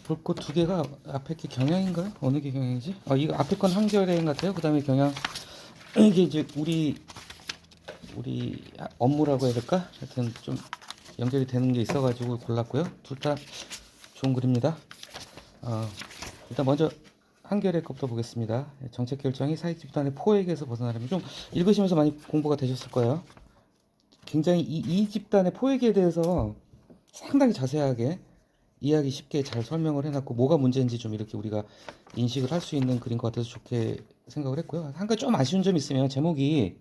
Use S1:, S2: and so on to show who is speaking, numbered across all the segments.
S1: 볼 거 두 개가 앞에 게 경향인가요? 어느 게 경향이지? 이거 앞에 건 한겨레인 같아요. 그 다음에 경향. 이게 이제 우리 업무라고 해야 될까? 하여튼 좀 연결이 되는 게 있어가지고 골랐고요. 둘 다 좋은 글입니다. 일단 먼저 한겨레 것부터 보겠습니다. 정책 결정이 사익 집단의 포획에서 벗어나려면, 좀 읽으시면서 많이 공부가 되셨을 거예요. 굉장히 이 집단의 포획에 대해서 상당히 자세하게 이해하기 쉽게 잘 설명을 해놨고, 뭐가 문제인지 좀 이렇게 우리가 인식을 할 수 있는 글인 것 같아서 좋게 생각을 했고요. 한 가지 좀 아쉬운 점이 있으면, 제목이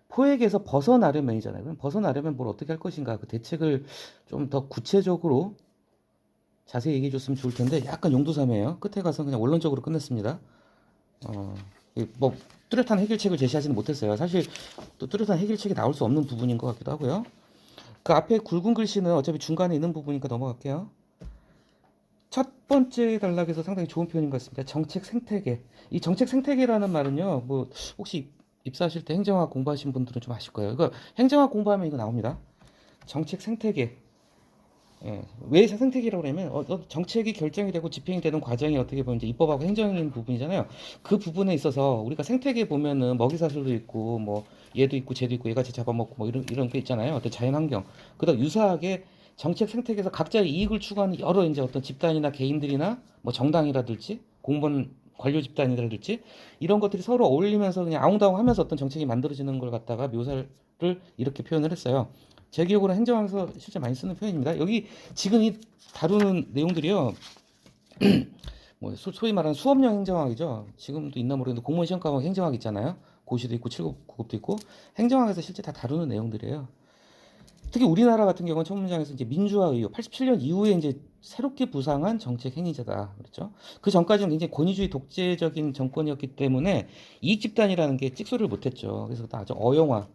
S1: 포획에서 벗어나려면이잖아요. 그럼 벗어나려면 뭘 어떻게 할 것인가, 그 대책을 좀 더 구체적으로 자세히 얘기해 줬으면 좋을 텐데, 약간 용두삼이에요. 끝에 가서 그냥 원론적으로 끝냈습니다. 뭐 뚜렷한 해결책을 제시하지는 못했어요. 사실 또 뚜렷한 해결책이 나올 수 없는 부분인 것 같기도 하고요. 그 앞에 굵은 글씨는 어차피 중간에 있는 부분이니까 넘어갈게요. 첫 번째 단락에서 상당히 좋은 표현인 것 같습니다. 정책 생태계. 이 정책 생태계라는 말은요, 뭐 혹시 입사하실 때 행정학 공부하신 분들은 좀 아실 거예요. 이거 행정학 공부하면 이거 나옵니다. 정책 생태계. 예, 왜 생태계라고 그러면 정책이 결정이 되고 집행이 되는 과정이 어떻게 보면 이제 입법하고 행정인 부분이잖아요. 그 부분에 있어서 우리가 생태계 보면은 먹이사슬도 있고, 뭐 얘도 있고 쟤도 있고 얘가 쟤 잡아먹고 뭐 이런 게 있잖아요. 어떤 자연환경. 그다음 유사하게 정책 생태계에서 각자의 이익을 추구하는 여러 이제 어떤 집단이나 개인들이나 뭐 정당이라든지 공무원 관료 집단이라든지 이런 것들이 서로 어울리면서 그냥 아웅다웅하면서 어떤 정책이 만들어지는 걸 갖다가 묘사를 이렇게 표현을 했어요. 제 기억으로 행정학에서 실제 많이 쓰는 표현입니다. 여기 지금 이 다루는 내용들이요, 뭐 소위 말하는 수업용 행정학이죠. 지금도 있나 모르겠는데 공무원 시험 과목 행정학 있잖아요. 고시도 있고 7급, 9급도 있고, 행정학에서 실제 다 다루는 내용들이에요. 특히 우리나라 같은 경우는 첫 문장에서 이제 민주화 의혹, 87년 이후에 이제 새롭게 부상한 정책 행위자다 그렇죠. 그 전까지는 굉장히 권위주의 독재적인 정권이었기 때문에 이익 집단이라는 게 찍소리를 못했죠. 그래서 아주 어영화,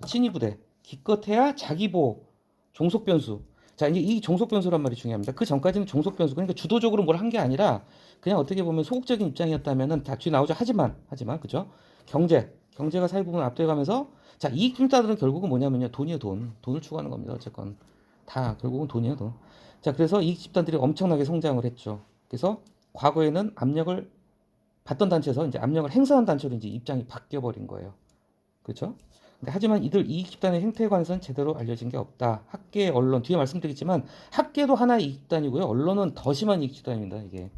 S1: 친위부대, 기껏해야 자기보호, 종속변수. 자, 이제 이 종속변수란 말이 중요합니다. 그 전까지는 종속변수, 그러니까 주도적으로 뭘 한 게 아니라 그냥 어떻게 보면 소극적인 입장이었다면은 다 뒤 나오죠. 하지만, 그죠? 경제가 사회 부분을 압도해가면서, 자, 이익 중자들은 결국은 뭐냐면요, 돈이에요, 돈을 추구하는 겁니다. 어쨌건 다 결국은 돈이에요, 돈. 자, 그래서 이익 집단들이 엄청나게 성장을 했죠. 그래서 과거에는 압력을 받던 단체에서 이제 압력을 행사한 단체로 이제 입장이 바뀌어 버린 거예요. 그렇죠? 근데 하지만 이들 이익 집단의 행태에 관해서는 제대로 알려진 게 없다. 학계, 언론, 뒤에 말씀드리겠지만 학계도 하나의 이익 집단이고요. 언론은 더 심한 이익 집단입니다. 이게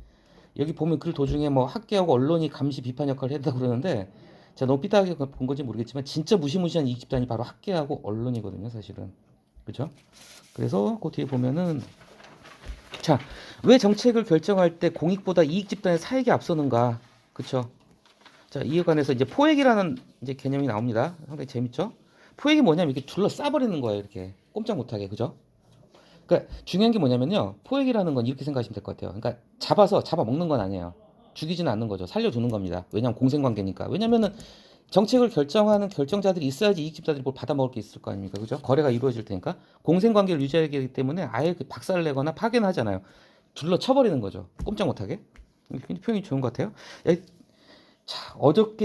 S1: 여기 보면 글 도중에 뭐 학계하고 언론이 감시 비판 역할을 했다고 그러는데, 제가 너무 삐딱하게 본 건지 모르겠지만 진짜 무시무시한 이익 집단이 바로 학계하고 언론이거든요, 사실은. 그렇죠? 그래서 그 뒤에 보면은, 자, 왜 정책을 결정할 때 공익보다 이익 집단의 사익이 앞서는가? 그렇죠? 자, 이에 관해서 이제 포획이라는 이제 개념이 나옵니다. 상당히 재밌죠? 포획이 뭐냐면 이렇게 둘러싸버리는 거예요. 이렇게 꼼짝 못하게, 그죠? 그러니까 중요한 게 뭐냐면요, 포획이라는 건 이렇게 생각하시면 될 것 같아요. 그러니까 잡아먹는 건 아니에요. 죽이지는 않는 거죠. 살려두는 겁니다. 왜냐하면 공생관계니까. 왜냐면은 정책을 결정하는 결정자들이 있어야지 이익 집단들이 뭘 받아먹을 게 있을 거 아닙니까? 그죠? 거래가 이루어질 테니까. 공생관계를 유지하기 되기 때문에 아예 그 박살을 내거나 파괴는 하잖아요. 둘러 쳐버리는 거죠. 꼼짝 못하게. 표현이 좋은 것 같아요. 자,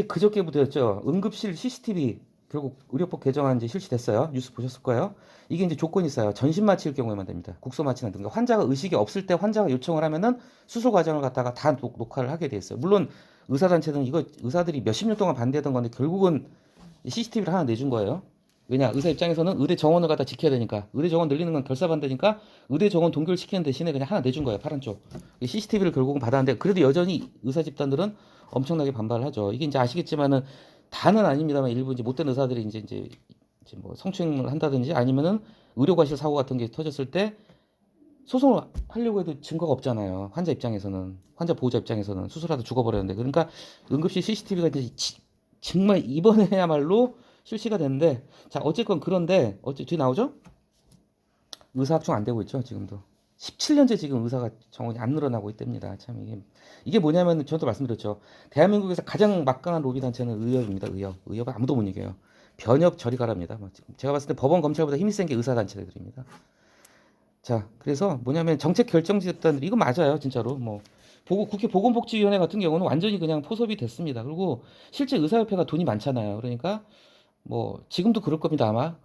S1: 그저께부터였죠. 응급실 CCTV 결국 의료법 개정안 이제 실시됐어요. 뉴스 보셨을 거예요. 이게 이제 조건이 있어요. 전신 마취일 경우에만 됩니다. 국소 마취나 등등. 환자가 의식이 없을 때 환자가 요청을 하면은 수술 과정을 갖다가 다 녹화를 하게 돼 있어요. 물론 의사단체는 이거 의사들이 몇십 년 동안 반대했던 건데 결국은 CCTV를 하나 내준 거예요. 왜냐, 의사 입장에서는 의대 정원을 갖다 지켜야 되니까, 의대 정원 늘리는 건 결사반대니까 의대 정원 동결시키는 대신에 그냥 하나 내준 거예요. 파란 쪽. CCTV를 결국은 받았는데, 그래도 여전히 의사 집단들은 엄청나게 반발을 하죠. 이게 이제 아시겠지만은 다는 아닙니다만 일부 이제 못된 의사들이 이제 뭐 성추행을 한다든지 아니면은 의료과실 사고 같은 게 터졌을 때 소송을 하려고 해도 증거가 없잖아요. 환자 보호자 입장에서는 수술하다 죽어버렸는데. 그러니까 응급실 CCTV가 이제 정말 이번에야말로 실시가 됐는데, 자, 어쨌건 그런데 뒤에 나오죠? 의사 확충 안 되고 있죠, 지금도. 17년째 지금 의사가 정원이 안 늘어나고 있답니다. 참 이게 뭐냐면, 저도 말씀드렸죠. 대한민국에서 가장 막강한 로비 단체는 의협입니다. 의협은 아무도 못 이겨요. 변협 저리 가랍니다. 제가 봤을 때 법원 검찰보다 힘이 센 게 의사 단체들입니다. 자, 그래서 뭐냐면 정책 결정지 집단들, 이거 맞아요, 진짜로. 뭐 국회 보건복지위원회 같은 경우는 완전히 그냥 포섭이 됐습니다. 그리고 실제 의사협회가 돈이 많잖아요. 그러니까 뭐 지금도 그럴 겁니다, 아마.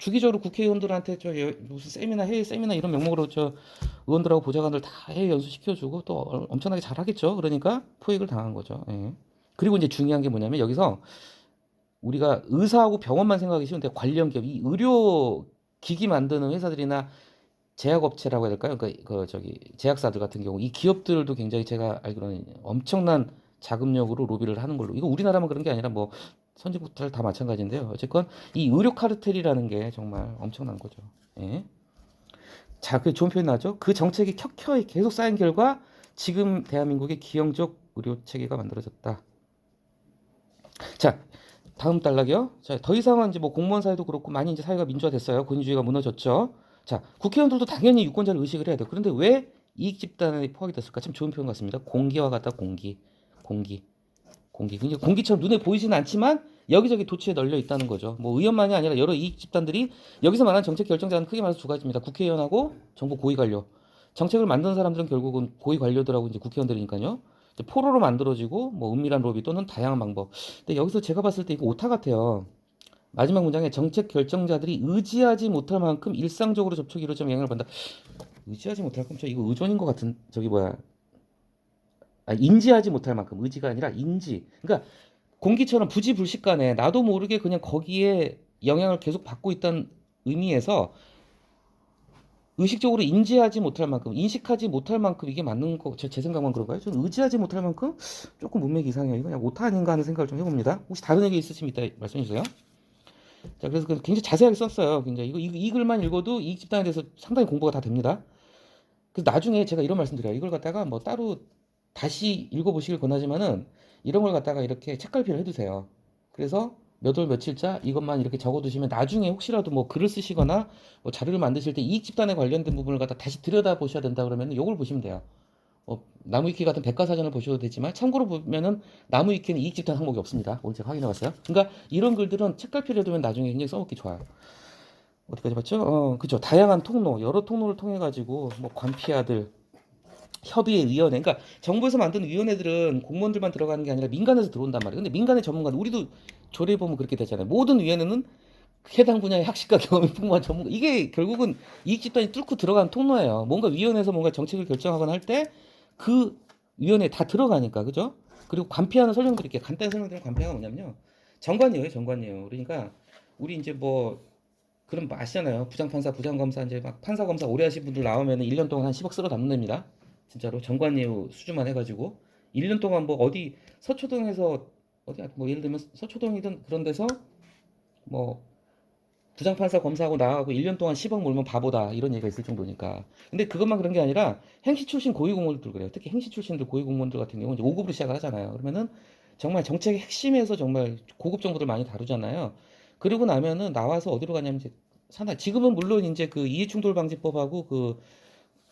S1: 주기적으로 국회의원들한테 무슨 세미나 해외 세미나 이런 명목으로 의원들하고 보좌관들 다 해외 연수 시켜주고 또 엄청나게 잘하겠죠. 그러니까 포획을 당한 거죠. 예. 그리고 이제 중요한 게 뭐냐면 여기서 우리가 의사하고 병원만 생각하기 쉬운데 관련 기업, 이 의료 기기 만드는 회사들이나 제약업체라고 해야 될까요? 그러니까 제약사들 같은 경우 이 기업들도 굉장히 제가 알기로는 엄청난 자금력으로 로비를 하는 걸로. 이거 우리나라만 그런 게 아니라 뭐 선진국들 다 마찬가지인데요. 어쨌건 이 의료 카르텔이라는 게 정말 엄청난 거죠. 예. 자, 그 좋은 표현 나죠? 그 정책이 켜켜이 계속 쌓인 결과 지금 대한민국의 기형적 의료 체계가 만들어졌다. 자, 다음 단락이요. 자, 더 이상은 이제 뭐 공무원 사회도 그렇고 많이 이제 사회가 민주화됐어요. 권위주의가 무너졌죠. 자, 국회의원들도 당연히 유권자를 의식을 해야 돼요. 그런데 왜 이익 집단에 포함이 됐을까? 참 좋은 표현 같습니다. 공기와 같다. 공기. 공기처럼 눈에 보이지는 않지만 여기저기 도처에 널려 있다는 거죠. 뭐 의원만이 아니라 여러 이익 집단들이 여기서 말하는 정책 결정자는 크게 말해서 두 가지입니다. 국회의원하고 정부 고위 관료. 정책을 만드는 사람들은 결국은 고위 관료들하고 이제 국회의원들이니까요. 이제 포로로 만들어지고 뭐 은밀한 로비 또는 다양한 방법. 근데 여기서 제가 봤을 때 이거 오타 같아요. 마지막 문장에 정책 결정자들이 의지하지 못할 만큼 일상적으로 접촉이 이루어지면 영향을 받는다. 의지하지 못할 만큼 이거 의존인 것 같은 인지하지 못할 만큼 의지가 아니라 인지. 그러니까 공기처럼 부지불식간에 나도 모르게 그냥 거기에 영향을 계속 받고 있다는 의미에서 의식적으로 인지하지 못할 만큼, 인식하지 못할 만큼 이게 맞는 거, 제 생각만 그런가요? 저는 의지하지 못할 만큼 조금 문맥이 이상해요. 이거 그냥 오타 아닌가 하는 생각을 좀 해봅니다. 혹시 다른 얘기 있으시면 이따 말씀해 주세요. 자, 그래서 굉장히 자세하게 썼어요. 굉장히 이 글만 읽어도 이익 집단에 대해서 상당히 공부가 다 됩니다. 그래서 나중에 제가 이런 말씀드려요. 이걸 갖다가 뭐 따로 다시 읽어보시길 권하지만은 이런 걸 갖다가 이렇게 책갈피를 해두세요. 그래서 몇 월 며칠자 이것만 이렇게 적어두시면 나중에 혹시라도 뭐 글을 쓰시거나 뭐 자료를 만드실 때 이익 집단에 관련된 부분을 갖다 다시 들여다 보셔야 된다 그러면은 요걸 보시면 돼요. 나무위키 같은 백과사전을 보셔도 되지만 참고로 보면은 나무위키는 이익 집단 항목이 없습니다. 오늘 제가 확인해봤어요. 그러니까 이런 글들은 책갈피를 해두면 나중에 굉장히 써먹기 좋아요. 어디까지 봤죠? 그죠. 다양한 통로, 여러 통로를 통해 가지고 뭐 관피아들, 협의회위원회. 그러니까 정부에서 만든 위원회들은 공무원들만 들어가는 게 아니라 민간에서 들어온단 말이에요. 근데 민간의 전문가들 우리도 조례 보면 그렇게 되잖아요. 모든 위원회는 해당 분야의 학식과 경험이 풍부한 전문가. 이게 결국은 이익 집단이 뚫고 들어간 통로예요. 뭔가 위원회에서 뭔가 정책을 결정하거나 할 때 그 위원회에 다 들어가니까 그죠? 그리고 관피하는 설명드릴게요. 간단히 설명드리면 관피가 뭐냐면요. 정관이에요, 정관이에요. 그러니까 우리 이제 뭐 그럼 뭐 아시잖아요. 부장판사, 부장검사 이제 막 판사 검사 오래 하신 분들 나오면은 1년 동안 한 10억 쓸어 담는 됩니다. 진짜로 정관예우 수주만 해가지고 1년 동안 뭐 어디 서초동에서 어디 뭐 예를 들면 서초동이든 그런 데서 뭐 부장판사 검사하고 나가고 1년 동안 10억 몰면 바보다 이런 얘기가 있을 정도니까. 근데 그것만 그런 게 아니라 행시 출신 고위공무원들 그래요. 특히 행시 출신들 고위공무원들 같은 경우는 이제 5급으로 시작을 하잖아요. 그러면은 정말 정책의 핵심에서 정말 고급 정보들 많이 다루잖아요. 그러고 나면은 나와서 어디로 가냐면 이제 산하 지금은 물론 이제 그 이해충돌방지법하고 그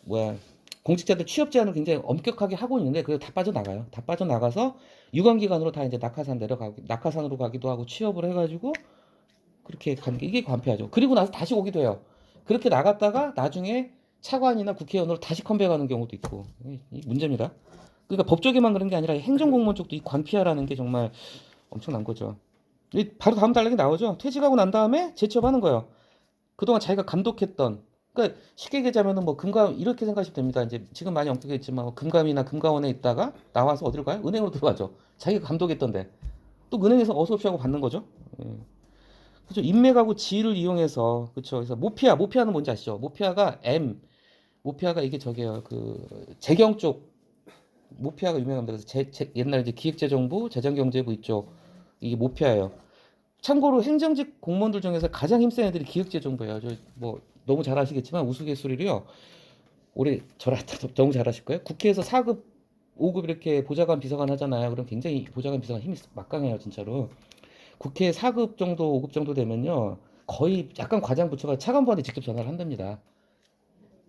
S1: 뭐야 공직자들 취업 제한을 굉장히 엄격하게 하고 있는데 그래도 다 빠져나가요. 다 빠져나가서 유관기관으로 다 이제 낙하산 내려가고 낙하산으로 가기도 하고 취업을 해가지고 그렇게 가는 게 이게 관폐하죠. 그리고 나서 다시 오기도 해요. 그렇게 나갔다가 나중에 차관이나 국회의원으로 다시 컴백하는 경우도 있고 이 문제입니다. 그러니까 법조계만 그런 게 아니라 행정공무원 쪽도 이 관피하라는 게 정말 엄청난 거죠. 바로 다음 단락에 나오죠. 퇴직하고 난 다음에 재취업하는 거예요. 그동안 자기가 감독했던 그러니까 쉽게 얘기하자면은 뭐 금감 이렇게 생각하시면 됩니다. 이제 지금 많이 엄격했지만 뭐 금감이나 금감원에 있다가 나와서 어디로 가요? 은행으로 들어가죠. 자기가 감독했던데 또 은행에서 어서 옵시 하고 받는 거죠. 예. 그죠. 인맥하고 지위를 이용해서 그렇죠. 그래서 모피아는 뭔지 아시죠? 모피아가 이게 저게요. 그 재경 쪽 모피아가 유명합니다. 그래서 옛날 이제 기획재정부, 재정경제부 이쪽 이게 모피아예요. 참고로 행정직 공무원들 중에서 가장 힘센 애들이 기획재정부예요. 저 뭐 너무 잘 아시겠지만 우스갯소리로요. 올해 너무 잘 아실 거예요. 국회에서 4급, 5급 이렇게 보좌관 비서관 하잖아요. 그럼 굉장히 보좌관 비서관 힘이 막강해요, 진짜로. 국회 4급 정도, 5급 정도 되면요. 거의 약간 과장 부처가 차관보한테 직접 전화를 한답니다.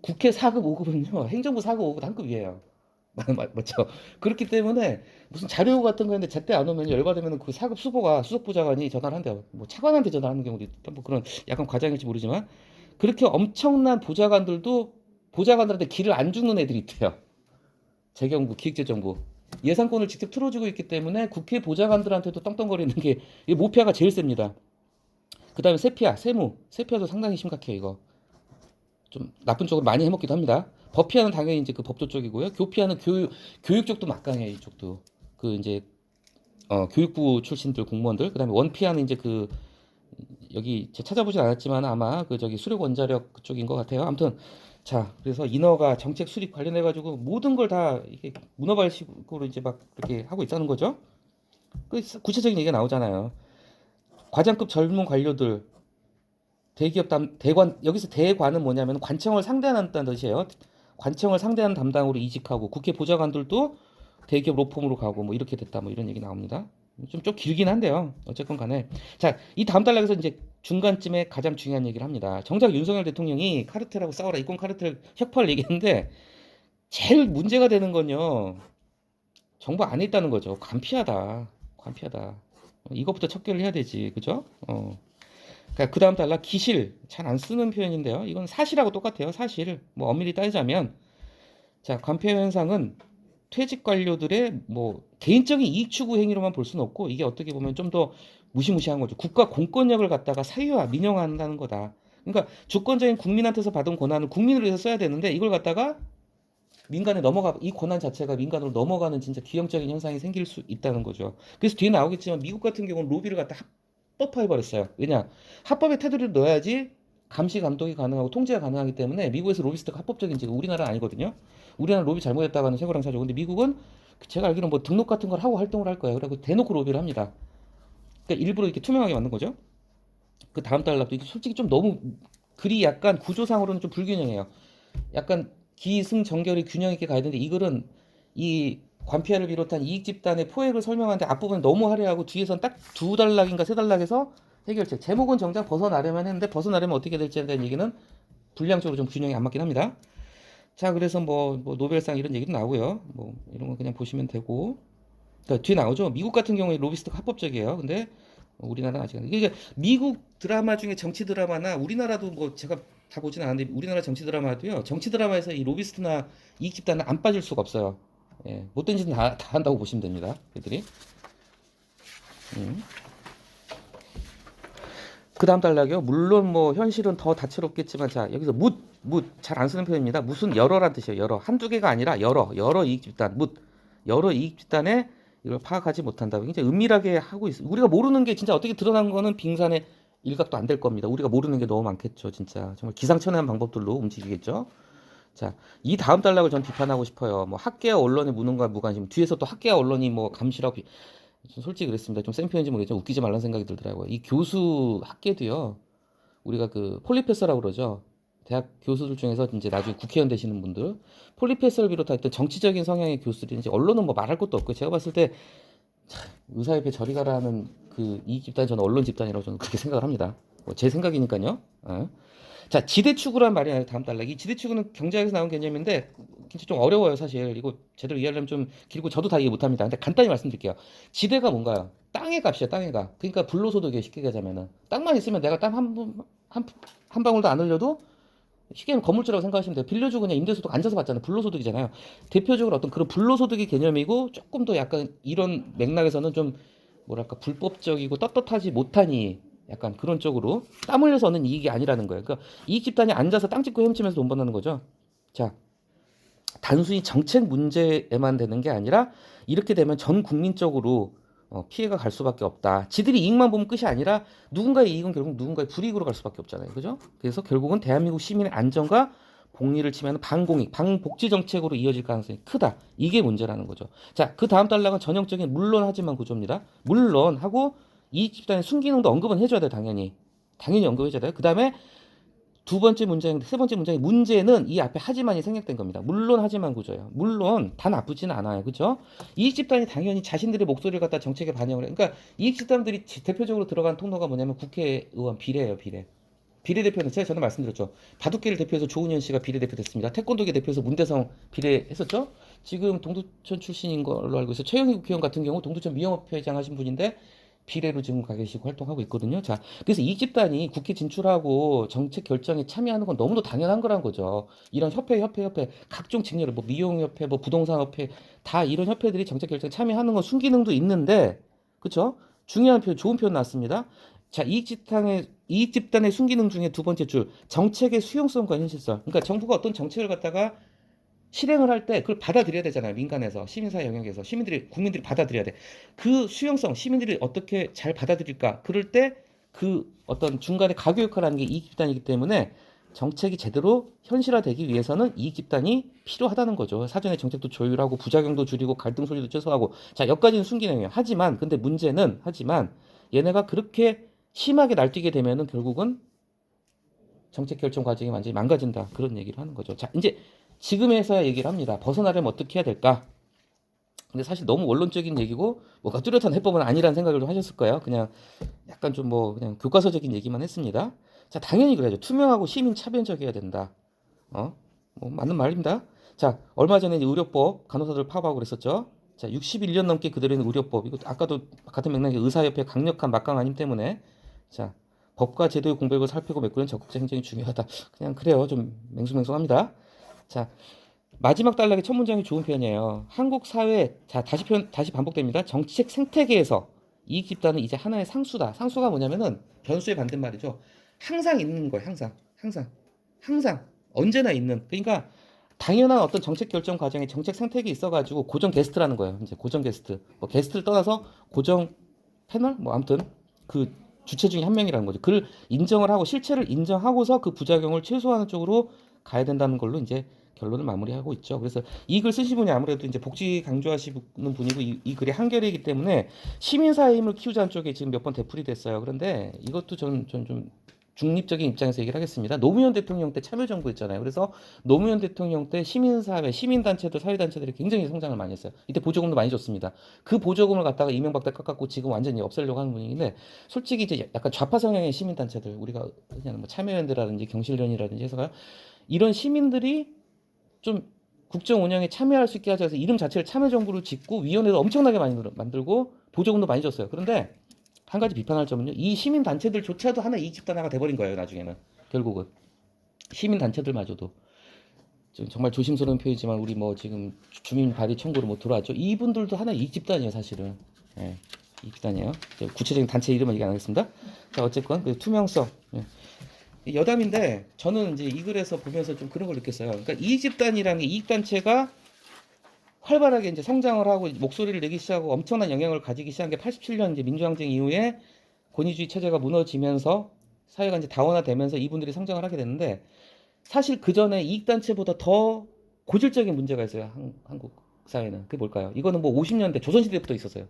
S1: 국회 4급, 5급은요. 행정부 4급, 5급 한 급 위에요. 맞죠? 그렇기 때문에 무슨 자료 같은 거 했는데 제때 안 오면 열받으면 그 4급 수보가 수석부장관이 전화를 한대요. 뭐 차관한테 전화하는 경우도 있다. 뭐 그런 약간 과장일지 모르지만 그렇게 엄청난 보좌관들도 보좌관들한테 길을 안 주는 애들이 있대요. 재경부, 기획재정부. 예산권을 직접 틀어주고 있기 때문에 국회 보좌관들한테도 떵떵거리는 게 모피아가 제일 셉니다. 그 다음에 세피아, 세무. 세피아도 상당히 심각해요, 이거. 좀 나쁜 쪽으로 많이 해먹기도 합니다. 법피아는 당연히 이제 그 법조 쪽이고요. 교피아는 교육 쪽도 막강해요, 이쪽도. 그 이제 교육부 출신들 공무원들. 그다음에 원피아는 이제 그 여기 제가 찾아보진 않았지만 아마 그 저기 수력 원자력 그쪽인 것 같아요. 아무튼 자, 그래서 인허가 정책 수립 관련해 가지고 모든 걸 다 이게 문어발식으로 이제 막 이렇게 하고 있다는 거죠. 그 구체적인 얘기가 나오잖아요. 과장급 젊은 관료들 대기업 대관 여기서 대관은 뭐냐면 관청을 상대한다는 뜻이에요. 관청을 상대하는 담당으로 이직하고 국회 보좌관들도 대기업 로펌으로 가고 뭐 이렇게 됐다 뭐 이런 얘기 나옵니다. 좀 길긴 한데요. 어쨌건 간에 자, 이 다음 단락에서 이제 중간쯤에 가장 중요한 얘기를 합니다. 정작 윤석열 대통령이 카르텔하고 싸워라 이권 카르텔 혁파를 얘기했는데 제일 문제가 되는 건요. 정부 안에 있다는 거죠. 관피하다. 관피하다. 이것부터 척결을 해야 되지. 그죠? 그 다음 단락 기실 잘 안 쓰는 표현인데요. 이건 사실하고 똑같아요. 사실 뭐 엄밀히 따지자면 자 관폐 현상은 퇴직 관료들의 뭐 개인적인 이익 추구 행위로만 볼 수는 없고 이게 어떻게 보면 좀 더 무시무시한 거죠. 국가 공권력을 갖다가 사유화 민영화한다는 거다. 그러니까 주권자인 국민한테서 받은 권한을 국민을 위해서 써야 되는데 이걸 갖다가 민간에 넘어가 이 권한 자체가 민간으로 넘어가는 진짜 기형적인 현상이 생길 수 있다는 거죠. 그래서 뒤에 나오겠지만 미국 같은 경우는 로비를 갖다 합법화해 버렸어요. 왜냐? 합법의 테두리를 넣어야지 감시 감독이 가능하고 통제가 가능하기 때문에 미국에서 로비스트가 합법적인 지가 우리나라 아니거든요. 우리나라 로비 잘못했다고 하는 쇠고랑 사죠. 근데 미국은 제가 알기로는 뭐 등록 같은 걸 하고 활동을 할 거예요. 그리고 대놓고 로비를 합니다. 그러니까 일부러 이렇게 투명하게 만든 거죠. 그 다음 달락도 이게 솔직히 좀 너무 글이 약간 구조상으로는 좀 불균형해요. 약간 기승전결이 균형 있게 가야 되는데 이 글은 이 관피아를 비롯한 이익 집단의 포획을 설명하는데 앞부분 너무 화려하고 뒤에선 딱 두 단락인가 세 단락에서 해결책 제목은 정작 벗어나려면 했는데 벗어나려면 어떻게 될지에 대한 얘기는 분량적으로 좀 균형이 안 맞긴 합니다. 자 그래서 뭐 노벨상 이런 얘기도 나오고요. 뭐 이런 거 그냥 보시면 되고 그러니까 뒤에 나오죠. 미국 같은 경우에 로비스트가 합법적이에요. 근데 우리나라는 아직 안 돼. 이게 미국 드라마 중에 정치 드라마나 우리나라도 뭐 제가 다 보진 않았는데 우리나라 정치 드라마도요. 정치 드라마에서 이 로비스트나 이익 집단은 안 빠질 수가 없어요. 예, 못된 짓은 다 한다고 보시면 됩니다. 애들이. 그 다음 단락이요. 물론 뭐 현실은 더 다채롭겠지만 자 여기서 잘 안 쓰는 표현입니다. 무슨 여러란 뜻이에요. 여러 한두 개가 아니라 여러 이익 집단 여러 이익 집단에 이걸 파악하지 못한다. 굉장히 은밀하게 하고 있어. 우리가 모르는 게 진짜 어떻게 드러난 거는 빙산의 일각도 안 될 겁니다. 우리가 모르는 게 너무 많겠죠. 진짜 정말 기상천외한 방법들로 움직이겠죠. 자, 이 다음 단락을 전 비판하고 싶어요. 뭐 학계와 언론의 무능과 무관심. 뒤에서 또 학계와 언론이 뭐 감시라고 솔직히 그랬습니다. 좀 센 표현인지 모르겠지만 웃기지 말라는 생각이 들더라고요. 이 교수 학계도요. 우리가 그 폴리페서라고 그러죠. 대학 교수들 중에서 이제 나중에 국회의원 되시는 분들 폴리페서를 비롯한 정치적인 성향의 교수들이 이제 언론은 뭐 말할 것도 없고 제가 봤을 때 의사협회 저리 가라 하는 그 이 집단이 저는 언론 집단이라고 저는 그렇게 생각을 합니다. 뭐제 생각이니까요. 자, 지대추구란 말이 나요. 다음 단락이 지대추구는 경제학에서 나온 개념인데 진짜 좀 어려워요, 사실. 이거 제대로 이해하려면 좀 길고 저도 다 이해 못합니다. 근데 간단히 말씀드릴게요. 지대가 뭔가요? 땅의 값이야, 땅의 값. 그러니까 불로소득이에요, 쉽게 얘기하자면은. 땅만 있으면 내가 땅 한 방울도 안 흘려도 쉽게 하면 건물주라고 생각하시면 돼요. 빌려주고 그냥 임대소득 앉아서 받잖아요. 불로소득이잖아요. 대표적으로 어떤 그런 불로소득의 개념이고 조금 더 약간 이런 맥락에서는 좀 뭐랄까 불법적이고 떳떳하지 못하니 약간 그런 쪽으로 땀 흘려서 얻는 이익이 아니라는 거예요. 그러니까 이익 집단이 앉아서 땅 짓고 헤엄치면서 돈 번다는 거죠. 자, 단순히 정책 문제에만 되는 게 아니라 이렇게 되면 전 국민적으로 피해가 갈 수밖에 없다. 지들이 이익만 보면 끝이 아니라 누군가의 이익은 결국 누군가의 불이익으로 갈 수밖에 없잖아요. 그죠? 그래서 결국은 대한민국 시민의 안전과 복리를 침해하는 반공익, 반복지 정책으로 이어질 가능성이 크다. 이게 문제라는 거죠. 자, 그 다음 단락은 전형적인 물론 하지만 구조입니다. 물론 하고 이익 집단의 순기능도 언급은 해줘야 돼요. 당연히 언급해줘야 돼요. 그 다음에 두 번째 문장인데 세 번째 문장의 문제는 이 앞에 하지만이 생략된 겁니다. 물론 하지만 구조예요. 물론 다 나쁘지는 않아요. 그죠? 이익 집단이 당연히 자신들의 목소리를 갖다 정책에 반영을 해요. 그러니까 이익 집단들이 대표적으로 들어간 통로가 뭐냐면 국회의원 비례예요. 비례대표는 제가 전에 말씀드렸죠. 바둑계를 대표해서 조은현 씨가 비례대표 됐습니다. 태권도계 대표해서 문대성 비례했었죠. 지금 동두천 출신인 걸로 알고 있어요. 최영희 국회의원 같은 경우 동두천 미영업회장 하신 분인데 비례로 지금 가 계시고 활동하고 있거든요. 자, 그래서 이 집단이 국회 진출하고 정책 결정에 참여하는 건 너무도 당연한 거란 거죠. 이런 협회, 각종 직렬을 뭐 미용협회, 뭐 부동산협회 다 이런 협회들이 정책 결정에 참여하는 건 순기능도 있는데, 그렇죠? 중요한 표현, 좋은 표현 나왔습니다. 자, 이익 집단의 순기능 중에 두 번째 줄, 정책의 수용성과 현실성. 그러니까 정부가 어떤 정책을 갖다가 실행을 할 때 그걸 받아들여야 되잖아요. 민간에서, 시민사회 영역에서 국민들이 받아들여야 돼. 그 수용성, 시민들이 어떻게 잘 받아들일까? 그럴 때 그 어떤 중간에 가교 역할을 하는 게 이익 집단이기 때문에 정책이 제대로 현실화되기 위해서는 이익 집단이 필요하다는 거죠. 사전에 정책도 조율하고 부작용도 줄이고 갈등 소지도 최소화하고. 자, 여기까지는 순기능이에요. 근데 문제는 얘네가 그렇게 심하게 날뛰게 되면은 결국은 정책 결정 과정이 완전히 망가진다. 그런 얘기를 하는 거죠. 자, 이제 지금에서야 얘기를 합니다. 벗어나려면 어떻게 해야 될까? 근데 사실 너무 원론적인 얘기고 뭐가 뚜렷한 해법은 아니라는 생각을 좀 하셨을 거예요. 그냥 약간 좀 뭐 그냥 교과서적인 얘기만 했습니다. 자, 당연히 그래야죠. 투명하고 시민 차별적이어야 된다. 뭐 맞는 말입니다. 자, 얼마 전에 이제 의료법 간호사들 파업하고 그랬었죠. 자, 61년 넘게 그대로 있는 의료법. 이거 아까도 같은 맥락에 의사협회 강력한 막강한 힘 때문에 자, 법과 제도의 공백을 살피고 메꾸는 적극적 행정이 중요하다. 그냥 그래요. 좀 맹숭맹숭합니다. 자, 마지막 단락의 첫 문장이 좋은 표현이에요. 한국 사회, 자, 다시 반복됩니다. 정치적 생태계에서 이익 집단은 이제 하나의 상수다. 상수가 뭐냐면은 변수의 반대말이죠. 항상 있는 거예요. 항상 언제나 있는. 그러니까 당연한 어떤 정책 결정 과정에 정책 생태계에 있어가지고 고정 게스트라는 거예요. 이제 고정 게스트. 뭐 게스트를 떠나서 고정 패널, 뭐 아무튼 그 주체 중에 한 명이라는 거죠. 그를 인정을 하고 실체를 인정하고서 그 부작용을 최소화하는 쪽으로 가야 된다는 걸로 이제 결론을 마무리하고 있죠. 그래서 이 글 쓰신 분이 아무래도 이제 복지 강조하시는 분이고 이 글이 한겨레이기 때문에 시민사회 힘을 키우자는 쪽에 지금 몇 번 되풀이 됐어요. 그런데 이것도 저는 좀 중립적인 입장에서 얘기를 하겠습니다. 노무현 대통령 때 참여정부였잖아요. 그래서 노무현 대통령 때 시민사회, 시민단체들, 사회단체들이 굉장히 성장을 많이 했어요. 이때 보조금도 많이 줬습니다. 그 보조금을 갖다가 이명박 때 깎았고 지금 완전히 없애려고 하는 분위기인데 솔직히 이제 약간 좌파 성향의 시민단체들, 우리가 그냥 뭐 참여연대라든지 경실련이라든지 해서가 이런 시민들이 좀 국정 운영에 참여할 수 있게 하자 해서 이름 자체를 참여정부로 짓고 위원회도 엄청나게 많이 만들고 보조금도 많이 줬어요. 그런데 한 가지 비판할 점은요. 이 시민 단체들조차도 하나 이익 집단화가 돼버린 거예요. 나중에는 결국은 시민 단체들마저도 정말 조심스러운 표현이지만 우리 뭐 지금 주민 발의 청구로 뭐 들어왔죠. 이분들도 하나 이익 집단이에요, 사실은. 예, 이익 집단이에요. 구체적인 단체 이름은 얘기 안 하겠습니다. 자, 어쨌건 그 투명성. 예. 여담인데 저는 이제 이 글에서 보면서 좀 그런 걸 느꼈어요. 그러니까 이익 집단이라는 게 이익 단체가 활발하게 이제 성장을 하고 목소리를 내기 시작하고 엄청난 영향을 가지기 시작한 게 87년 이제 민주항쟁 이후에 권위주의 체제가 무너지면서 사회가 이제 다원화되면서 이분들이 성장을 하게 됐는데 사실 그 전에 이익 단체보다 더 고질적인 문제가 있어요. 한국 사회는. 그게 뭘까요? 이거는 뭐 50년대 조선시대부터 있었어요.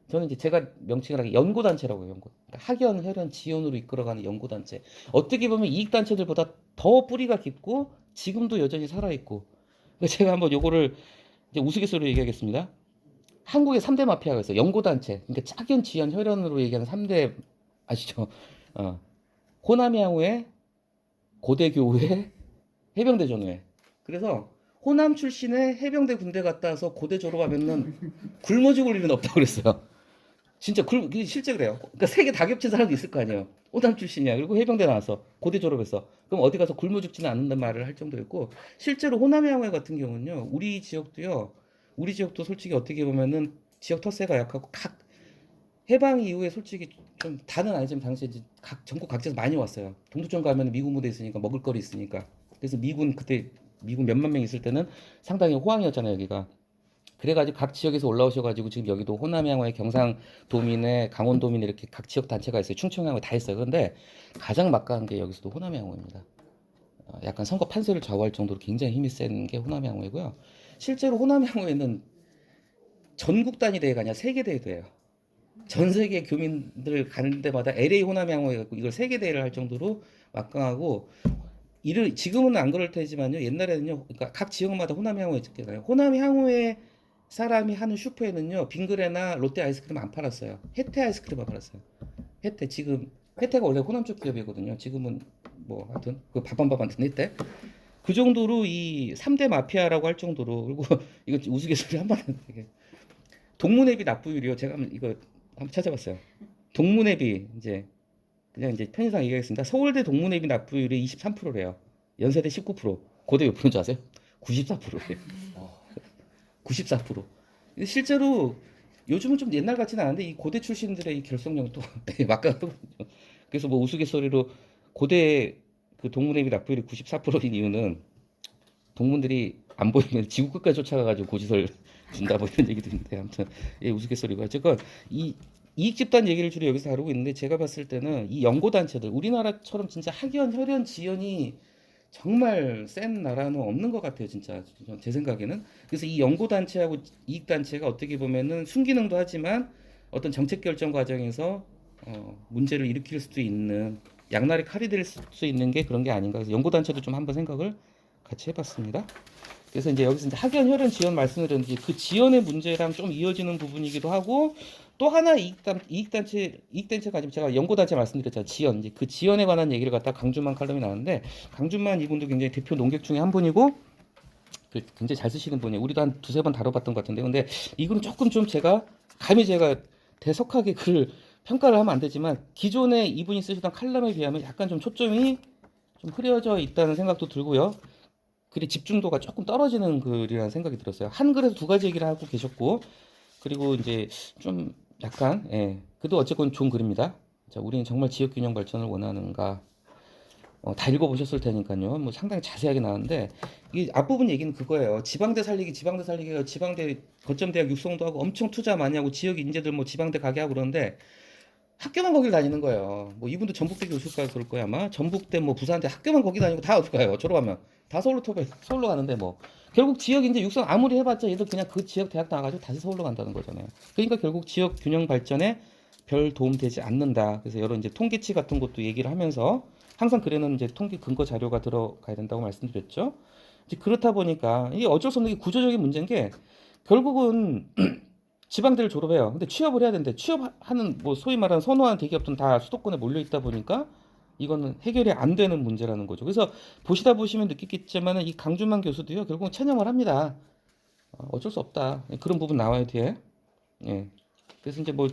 S1: 저는 이제 제가 명칭을 하기 연고단체라고 해요. 그러니까 학연, 혈연, 지연으로 이끌어가는 연고단체. 어떻게 보면 이익단체들보다 더 뿌리가 깊고 지금도 여전히 살아있고. 그러니까 제가 한번 요거를 이제 우스갯소리로 얘기하겠습니다. 한국에 3대 마피아가 있어요. 연고단체. 그러니까 학연, 지연, 혈연으로 얘기하는 3대 아시죠? 호남향후회, 고대교회, 해병대 전후회. 그래서 호남 출신의 해병대 군대 갔다 와서 고대 졸업하면은 굶어 죽을 일은 없다고 그랬어요. 진짜 실제 그래요. 그러니까 세 개 다 겹친 사람도 있을 거 아니에요. 호남 출신이야. 그리고 해병대 나와서 고대 졸업했어. 그럼 어디 가서 굶어 죽지는 않는다는 말을 할 정도였고 실제로 호남향후회 같은 경우는요. 우리 지역도 솔직히 어떻게 보면은 지역 터세가 약하고 각 해방 이후에 솔직히 좀 다는 아니지만 당시에 이제 각 전국 각지에서 많이 왔어요. 동두천 가면 미군 무대 있으니까 먹을 거리 있으니까. 그래서 미군 몇만 명 있을 때는 상당히 호황이었잖아요, 여기가. 그래가지고 각 지역에서 올라오셔가지고 지금 여기도 호남향후회, 경상도민회, 강원도민회 이렇게 각 지역 단체가 있어요. 충청향후회 다 있어요. 그런데 가장 막강한 게 여기서도 호남향후회입니다. 약간 선거 판세를 좌우할 정도로 굉장히 힘이 센 게 호남향후회고요. 실제로 호남향후회는 전국 단위 대회가 아니라 세계 대회도 해요. 전 세계 교민들 가는 데마다 LA 호남향후회 갖고 이걸 세계 대회를 할 정도로 막강하고 지금은 안 그럴 테지만요. 옛날에는요. 그러니까 각 지역마다 호남향후회 있잖아요. 호남향후회 사람이 하는 슈퍼에는요. 빙그레나 롯데 아이스크림 안 팔았어요. 혜태 아이스크림만 팔았어요. 혜태가 원래 호남 쪽 기업이거든요. 지금은 뭐 하여튼 그 밥한밥한테 혜태. 그 정도로 이 3대 마피아라고 할 정도로 그리고 이거 우스갯소리 한번 되게 동문회비 납부율이요. 제가 한번 찾아봤어요. 동문회비 이제 그냥 이제 편의상 얘기하겠습니다. 서울대 동문회비 납부율이 23%래요. 연세대 19%. 고대 몇 프로인 줄 아세요? 94%래요. 94%. 실제로 요즘은 좀 옛날 같지는 않은데 이 고대 출신들의 이 결속력이 또 막강하거든요. 그래서 뭐 우스갯소리로 고대 그 동문회비 납부율이 94%인 이유는 동문들이 안 보이면 지구 끝까지 쫓아가가지고 고지서를 준다 뭐 이런 얘기도 있는데 아무튼 예, 우스갯소리고 어쨌건 이 이익 집단 얘기를 주로 여기서 다루고 있는데 제가 봤을 때는 이 연고 단체들 우리나라처럼 진짜 학연, 혈연, 지연이 정말 센 나라는 없는 것 같아요, 진짜 제 생각에는. 그래서 이 연고 단체하고 이익 단체가 어떻게 보면은 순기능도 하지만 어떤 정책 결정 과정에서 문제를 일으킬 수도 있는 양날의 칼이 될 수 있는 게 그런 게 아닌가. 그래서 연고 단체도 좀 한번 생각을 같이 해봤습니다. 그래서 이제 여기서 이제 학연, 혈연, 지연 말씀드렸는데 그 지연의 문제랑 좀 이어지는 부분이기도 하고 또 하나 이익단체가 지금 제가 연고단체 말씀드렸잖아요. 지연. 이제 그 지연에 관한 얘기를 갖다 강준만 칼럼이 나왔는데 강준만 이분도 굉장히 대표 농객 중에 한 분이고 굉장히 잘 쓰시는 분이에요. 우리도 한 두세 번 다뤄봤던 것 같은데 근데 이거는 조금 좀 감히 제가 대석하게 글을 평가를 하면 안 되지만 기존에 이분이 쓰시던 칼럼에 비하면 약간 좀 초점이 좀 흐려져 있다는 생각도 들고요. 글의 집중도가 조금 떨어지는 글이라는 생각이 들었어요. 한 글에서 두 가지 얘기를 하고 계셨고 그리고 이제 좀 약간 그래도 어쨌건 좋은 글입니다. 자, 우리는 정말 지역 균형 발전을 원하는가? 다 읽어보셨을 테니까요. 뭐 상당히 자세하게 나왔는데 이 앞부분 얘기는 그거예요. 지방대 살리기, 지방대 살리기가 지방대 거점 대학 육성도 하고 엄청 투자 많이 하고 지역 인재들 뭐 지방대 가게 하고 그러는데 학교만 거길 다니는 거예요. 뭐 이분도 전북대 교수일까 그럴 거야 아마. 전북대 뭐 부산대 학교만 거기 다니고 다 어디 가요? 졸업하면 다 서울로 가는데 뭐 결국 지역 인재 육성 아무리 해봤자 얘들 그냥 그 지역 대학 나가지고 다시 서울로 간다는 거잖아요. 그러니까 결국 지역 균형 발전에 별 도움 되지 않는다. 그래서 여러 이제 통계치 같은 것도 얘기를 하면서 항상 글에는 이제 통계 근거 자료가 들어가야 된다고 말씀드렸죠. 이제 그렇다 보니까 이게 어쩔 수 없는 게 구조적인 문제인 게 결국은 지방대를 졸업해요. 근데 취업을 해야 되는데 취업하는 뭐 소위 말하는 선호하는 대기업들은 다 수도권에 몰려 있다 보니까 이거는 해결이 안 되는 문제라는 거죠. 그래서 보시면 느끼겠지만은 이 강준만 교수도요 결국은 체념을 합니다. 어쩔 수 없다. 그런 부분 나와요 뒤에. 예. 그래서 이제 뭐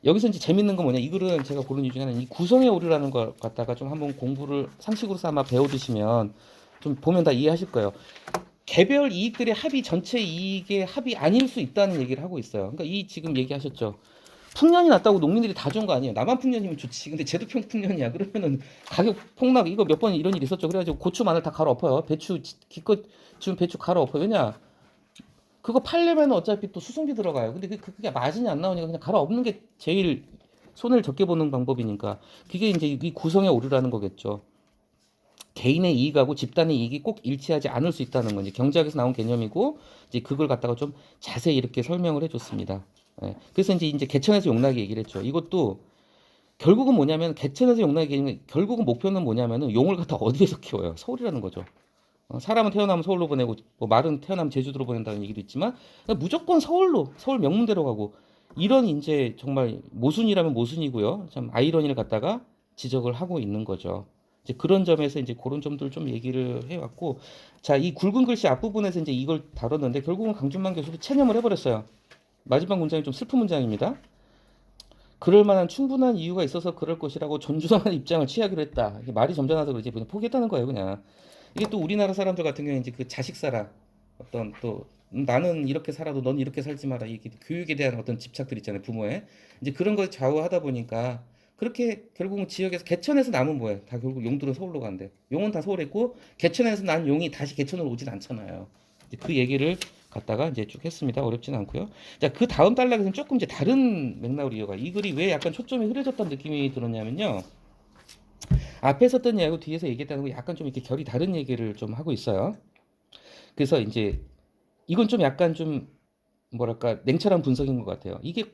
S1: 여기서 이제 재밌는 건 뭐냐 이 글은 제가 고른 이유 중에 하나는 이 구성의 오류라는 걸 갖다가 좀 한번 공부를 상식으로 삼아 배워두시면 좀 보면 다 이해하실 거예요. 개별 이익들의 합이 전체 이익의 합이 아닐 수 있다는 얘기를 하고 있어요. 그러니까 이 지금 얘기하셨죠. 풍년이 났다고 농민들이 다 준 거 아니에요. 나만 풍년이면 좋지. 근데 쟤도 풍년이야. 그러면은 가격 폭락 이거 몇 번 이런 일 있었죠. 그래가지고 고추 마늘 다 갈아 엎어요. 배추 기껏 지금 배추 갈아 엎어요. 왜냐? 그거 팔려면 어차피 또 수송비 들어가요. 근데 그게 마진이 안 나오니까 그냥 갈아 엎는 게 제일 손해를 적게 보는 방법이니까 그게 이제 이 구성에 오르라는 거겠죠. 개인의 이익하고 집단의 이익이 꼭 일치하지 않을 수 있다는 건지 경제학에서 나온 개념이고 이제 그걸 갖다가 좀 자세히 이렇게 설명을 해줬습니다. 예. 그래서 이제 개천에서 용나기 얘기를 했죠. 이것도 결국은 뭐냐면 개천에서 용나기 얘기는 결국은 목표는 뭐냐면은 용을 갖다 어디에서 키워요? 서울이라는 거죠. 사람은 태어나면 서울로 보내고 뭐 말은 태어나면 제주도로 보낸다는 얘기도 있지만 무조건 서울 명문대로 가고 이런 이제 정말 모순이라면 모순이고요. 참 아이러니를 갖다가 지적을 하고 있는 거죠. 이제 그런 점에서 이제 그런 점들을 좀 얘기를 해왔고, 자, 이 굵은 글씨 앞부분에서 이제 이걸 다뤘는데 결국은 강준만 교수도 체념을 해버렸어요. 마지막 문장이 좀 슬픈 문장입니다. 그럴 만한 충분한 이유가 있어서 그럴 것이라고 존중하는 입장을 취하기로 했다. 이게 말이 점잖아서 그러지 그냥 포기했다는 거예요, 그냥. 이게 또 우리나라 사람들 같은 경우에 이제 그 자식사랑 어떤 또 나는 이렇게 살아도 넌 이렇게 살지 마라 이게 교육에 대한 어떤 집착들 있잖아요, 부모의. 이제 그런 걸 좌우하다 보니까 그렇게 결국은 지역에서 개천에서 남은 뭐예요? 다 결국 용들은 서울로 간대. 용은 다 서울에 있고 개천에서 난 용이 다시 개천으로 오진 않잖아요. 이제 그 얘기를 갖다가 이제 쭉 했습니다. 어렵지는 않고요. 자, 그 다음 단락에서는 조금 이제 다른 맥락으로 이어가. 이 글이 왜 약간 초점이 흐려졌다는 느낌이 들었냐면요. 앞에 썼던 이야기하고 뒤에서 얘기했다는 거 약간 좀 이렇게 결이 다른 얘기를 좀 하고 있어요. 그래서 이제 이건 좀 약간 좀 뭐랄까 냉철한 분석인 것 같아요. 이게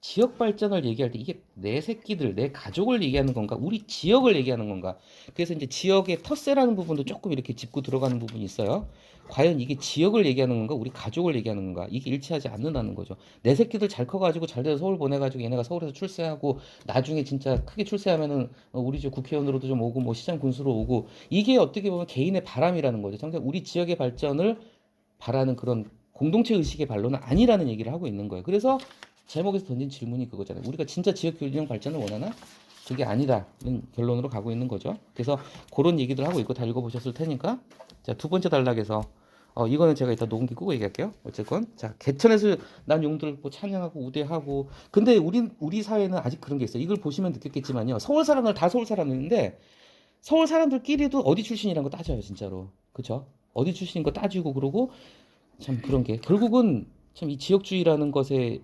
S1: 지역 발전을 얘기할 때 이게 내 새끼들, 내 가족을 얘기하는 건가, 우리 지역을 얘기하는 건가. 그래서 이제 지역의 텃세라는 부분도 조금 이렇게 짚고 들어가는 부분이 있어요. 과연 이게 지역을 얘기하는 건가, 우리 가족을 얘기하는 건가, 이게 일치하지 않는다는 거죠. 내 새끼들 잘 커가지고 잘 돼서 서울 보내가지고 얘네가 서울에서 출세하고 나중에 진짜 크게 출세하면은 우리 집 국회의원으로도 좀 오고 뭐 시장 군수로 오고 이게 어떻게 보면 개인의 바람이라는 거죠. 정작 우리 지역의 발전을 바라는 그런 공동체 의식의 반론은 아니라는 얘기를 하고 있는 거예요. 그래서 제목에서 던진 질문이 그거잖아요. 우리가 진짜 지역 균형 발전을 원하나? 그게 아니라는 결론으로 가고 있는 거죠. 그래서 그런 얘기들 하고 있고 다 읽어보셨을 테니까 자, 두 번째 단락에서 이거는 제가 이따 녹음기 끄고 얘기할게요. 어쨌건 자 개천에서 난 용들 뭐 찬양하고 우대하고 근데 우리 사회는 아직 그런 게 있어요. 이걸 보시면 느꼈겠지만요. 서울 사람들 다 서울 사람들인데 서울 사람들끼리도 어디 출신이라는 거 따져요, 진짜로. 그쵸? 어디 출신인 거 따지고 그러고 참 그런 게 결국은 참 이 지역주의라는 것에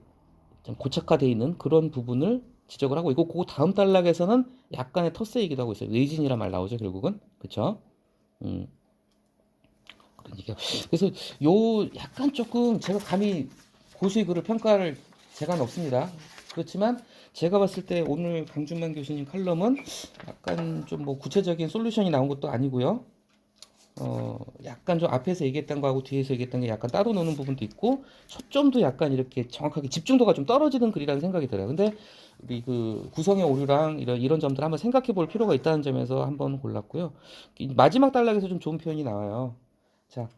S1: 좀 고착화되어 있는 그런 부분을 지적을 하고 있고 그 다음 단락에서는 약간의 텃세이기도 하고 있어요. 외진이란 말 나오죠, 결국은. 그쵸? 음, 그런 얘기가. 그래서 요 약간 조금 제가 감히 고수의 글을 평가할 재간은 없습니다. 그렇지만 제가 봤을 때 오늘 강준만 교수님 칼럼은 약간 좀 뭐 구체적인 솔루션이 나온 것도 아니고요. 약간 좀 앞에서 얘기했던 거하고 뒤에서 얘기했던 게 약간 따로 노는 부분도 있고 초점도 약간 이렇게 정확하게 집중도가 좀 떨어지는 글이라는 생각이 들어요. 근데 우리 그 구성의 오류랑 이런 점들 한번 생각해 볼 필요가 있다는 점에서 한번 골랐고요. 마지막 단락에서 좀 좋은 표현이 나와요. 자,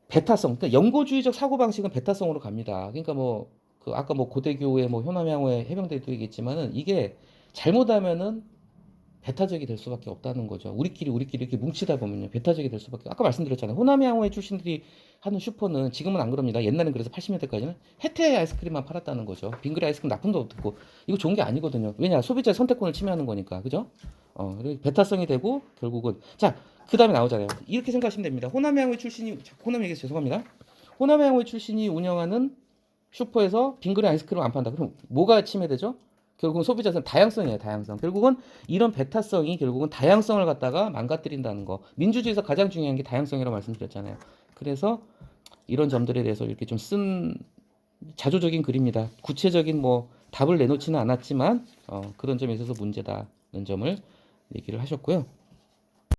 S1: 배타성, 그러니까 영고주의적 사고방식은 배타성으로 갑니다. 그러니까 뭐, 그 아까 뭐 고대교회, 뭐 효남향후의 해병대도 얘기했지만은 이게 잘못하면은 배타적이 될 수밖에 없다는 거죠. 우리끼리 이렇게 뭉치다 보면요. 배타적이 될 수밖에. 아까 말씀드렸잖아요. 호남향후의 출신들이 하는 슈퍼는 지금은 안 그럽니다. 옛날엔 그래서 80년대까지는 혜태 아이스크림만 팔았다는 거죠. 빙그레 아이스크림 나쁜 도 없고 이거 좋은 게 아니거든요. 왜냐 소비자의 선택권을 침해하는 거니까. 그죠? 배타성이 되고 결국은 자, 그다음에 나오잖아요. 이렇게 생각하시면 됩니다. 호남향후의 출신이 호남 얘기해서 죄송합니다. 호남향후의 출신이 운영하는 슈퍼에서 빙그레 아이스크림 안 판다. 그럼 뭐가 침해되죠? 결국은 소비자는 다양성이에요, 다양성. 결국은 이런 배타성이 결국은 다양성을 갖다가 망가뜨린다는 거. 민주주의에서 가장 중요한 게 다양성이라고 말씀드렸잖아요. 그래서 이런 점들에 대해서 이렇게 좀 쓴 자조적인 글입니다. 구체적인 뭐 답을 내놓지는 않았지만 그런 점에 있어서 문제다는 점을 얘기를 하셨고요.